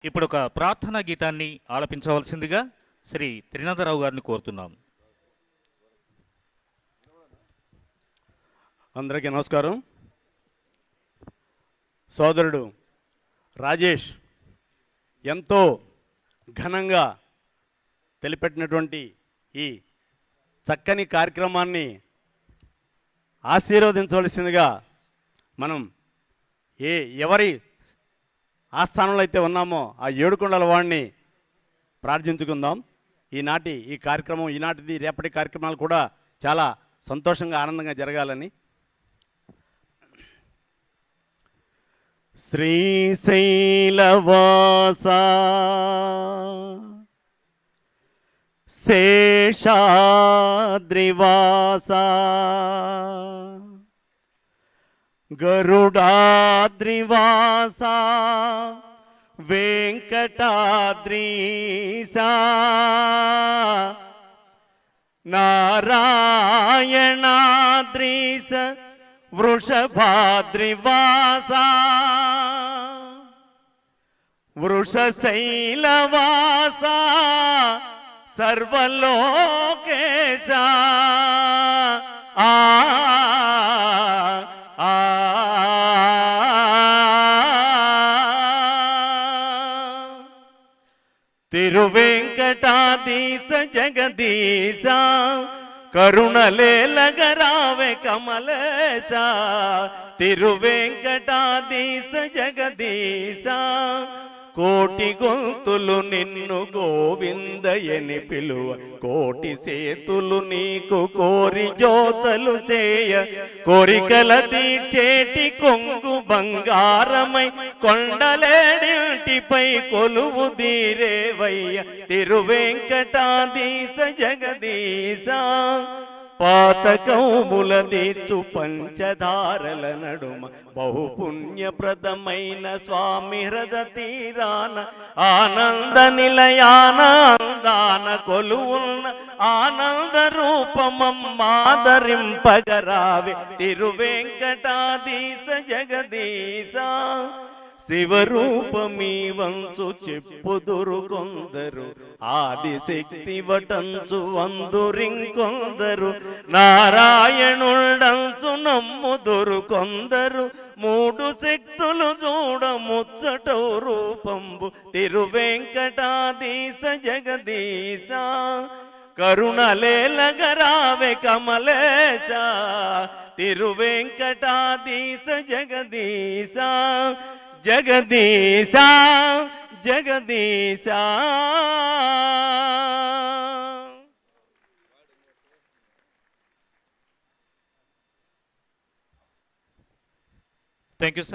ఇప్పుడు ఒక ప్రార్థనా గీతాన్ని ఆలపించవలసిందిగా శ్రీ త్రినాథరావు గారిని కోరుతున్నాం. అందరికీ నమస్కారం. సోదరుడు రాజేష్ ఎంతో ఘనంగా తెలిపెట్టినటువంటి ఈ చక్కని కార్యక్రమాన్ని ఆశీర్వదించవలసిందిగా మనం ఎవరి ఆస్థానంలో అయితే ఉన్నామో ఆ ఏడుకొండల వాడిని ప్రార్థించుకుందాం. ఈ కార్యక్రమం ఈనాటిది రేపటి కార్యక్రమాలు కూడా చాలా సంతోషంగా ఆనందంగా జరగాలని. శ్రీశైలవాస శేషాద్రివాస గరుడాద్రివాస వెంకటాద్రీశ నారాయణాద్రీశ వృషభాద్రివాస వృషశైలవాస సర్వలోకేశ తిరువెంకటాధీశ జగదీశ కరుణలేలగరావే కమలేశ తిరువెంకటాధీశ జగదీశ కోటి గొంతులు నిన్ను గోవిందయని పిలువ కోటి సేతులు నీకు కోరి జోతలు చేయ కోరికల తీర్చేటి కొంగు బంగారమై కొండలేడింటిపై కొలువు దీరేవయ్య తిరువెంకటాధీశ జగదీశ పాతకౌముల తీర్చు పంచదారల నడుమ బహుపుణ్యప్రదమైన స్వామి హృద తీరాన ఆనంద నిలయాన అందాన కొలువున్న ఆనంద రూపమమ్మాదరింపగరావి తిరువెంకటాధీశ జగదీశ శివరూపమీ వంచు చెప్పుదురు కొందరు ఆదిశక్తి వటంచు వందురింకొందరు నారాయణుండంచు నమ్ముదురు కొందరు మూడు శక్తులు చూడ ముచ్చటో రూపంబు తిరువెంకటాధీశ జగదీశ కరుణలేలగరావే కమలేశ తిరువెంకటాధీశ జగదీశ జగదీశ జగదీశ. Thank you sir.